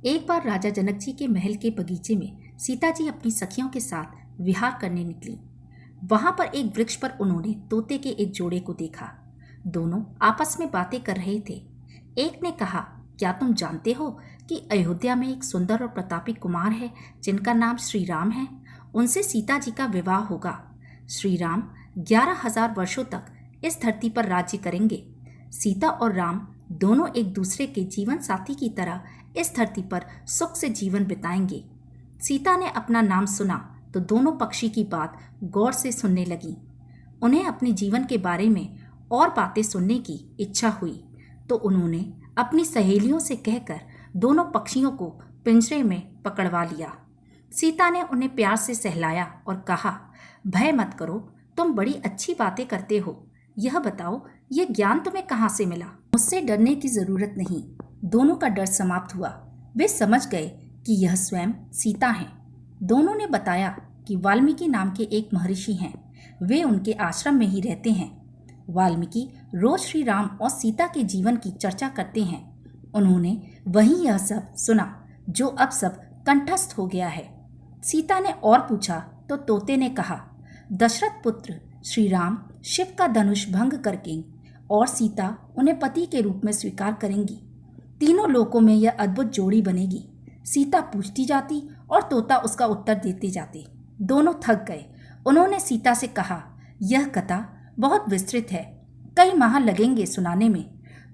एक बार राजा जनक जी के महल के बगीचे में सीता जी अपनी सखियों के साथ विहार करने निकली। वहां पर एक वृक्ष पर उन्होंने तोते के एक जोड़े को देखा। दोनों आपस में बातें कर रहे थे। एक ने कहा, क्या तुम जानते हो कि अयोध्या में एक सुंदर और प्रतापी कुमार है जिनका नाम श्री राम है। उनसे सीता जी का विवाह होगा। श्री राम 11,000 वर्षों तक इस धरती पर राज्य करेंगे। सीता और राम दोनों एक दूसरे के जीवन साथी की तरह इस धरती पर सुख से जीवन बिताएंगे। सीता ने अपना नाम सुना तो दोनों पक्षी की बात गौर से सुनने लगी। उन्हें अपने जीवन के बारे में और बातें सुनने की इच्छा हुई तो उन्होंने अपनी सहेलियों से कहकर दोनों पक्षियों को पिंजरे में पकड़वा लिया। सीता ने उन्हें प्यार से सहलाया और कहा, भय मत करो, तुम बड़ी अच्छी बातें करते हो। यह बताओ, यह ज्ञान तुम्हें कहाँ से मिला। मुझसे डरने की जरूरत नहीं। दोनों का डर समाप्त हुआ। वे समझ गए कि यह स्वयं सीता हैं। दोनों ने बताया कि वाल्मीकि नाम के एक महर्षि हैं। वे उनके आश्रम में ही रहते हैं। वाल्मीकि रोज श्री राम और सीता के जीवन की चर्चा करते हैं। उन्होंने वहीं यह सब सुना जो अब सब कंठस्थ हो गया है। सीता ने और पूछा तो तोते ने कहा, दशरथ पुत्र श्री राम शिव का धनुष भंग करके और सीता उन्हें पति के रूप में स्वीकार करेंगी। तीनों लोकों में यह अद्भुत जोड़ी बनेगी। सीता पूछती जाती और तोता उसका उत्तर देते जाते। दोनों थक गए। उन्होंने सीता से कहा, यह कथा बहुत विस्तृत है, कई माह लगेंगे सुनाने में।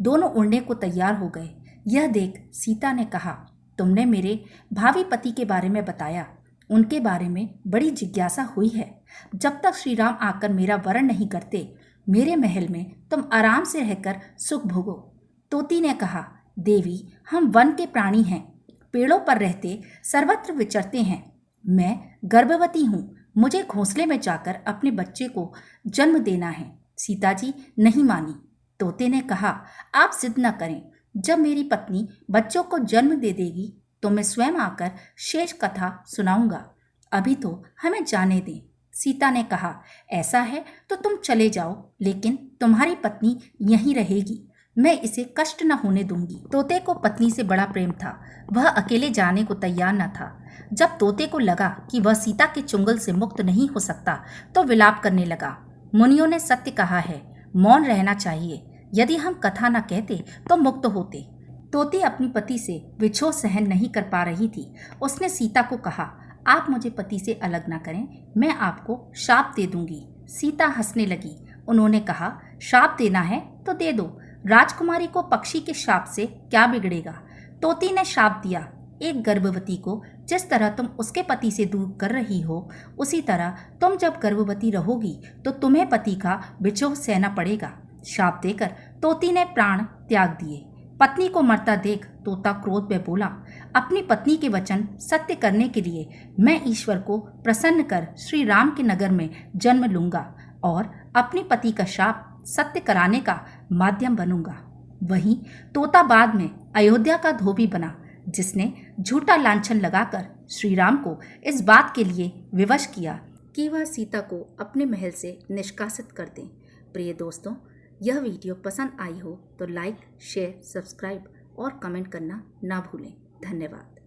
दोनों उड़ने को तैयार हो गए। यह देख सीता ने कहा, तुमने मेरे भावी पति के बारे में बताया। उनके बारे में बड़ी जिज्ञासा हुई है। जब तक श्री राम आकर मेरा वरण नहीं करते, मेरे महल में तुम आराम से रहकर सुख भोगो। तोती ने कहा, देवी, हम वन के प्राणी हैं, पेड़ों पर रहते सर्वत्र विचरते हैं। मैं गर्भवती हूँ, मुझे घोंसले में जाकर अपने बच्चे को जन्म देना है। सीता जी नहीं मानी। तोते ने कहा, आप जिद न करें, जब मेरी पत्नी बच्चों को जन्म दे देगी तो मैं स्वयं आकर शेष कथा सुनाऊंगा। अभी तो हमें जाने दें। सीता ने कहा, ऐसा है तो तुम चले जाओ, लेकिन तुम्हारी पत्नी यहीं रहेगी। मैं इसे कष्ट न होने दूंगी। तोते को पत्नी से बड़ा प्रेम था। वह अकेले जाने को तैयार न था। जब तोते को लगा कि वह सीता के चुंगल से मुक्त नहीं हो सकता तो विलाप करने लगा। मुनियों ने सत्य कहा है, मौन रहना चाहिए। यदि हम कथा न कहते तो मुक्त होते। तोते अपनी पति से विछोह सहन नहीं कर पा रही थी। उसने सीता को कहा, आप मुझे पति से अलग न करें, मैं आपको शाप दे दूंगी। सीता हंसने लगी। उन्होंने कहा, शाप देना है तो दे दो। राजकुमारी को पक्षी के शाप से क्या बिगड़ेगा। तोती ने शाप दिया, एक गर्भवती को जिस तरह तुम उसके पति से दूर कर रही हो, उसी तरह तुम जब गर्भवती रहोगी तो तुम्हें पति का विछोह सहना पड़ेगा। शाप देकर तोती ने प्राण त्याग दिए। पत्नी को मरता देख तोता क्रोध में बोला, अपनी पत्नी के वचन सत्य करने के लिए मैं ईश्वर को प्रसन्न कर श्री राम के नगर में जन्म लूंगा और अपने पति का शाप सत्य कराने का माध्यम बनूंगा। वहीं तोता बाद में अयोध्या का धोबी बना, जिसने झूठा लांछन लगाकर श्री राम को इस बात के लिए विवश किया कि वह सीता को अपने महल से निष्कासित कर दें। प्रिय दोस्तों, यह वीडियो पसंद आई हो तो लाइक, शेयर, सब्सक्राइब और कमेंट करना ना भूलें। धन्यवाद।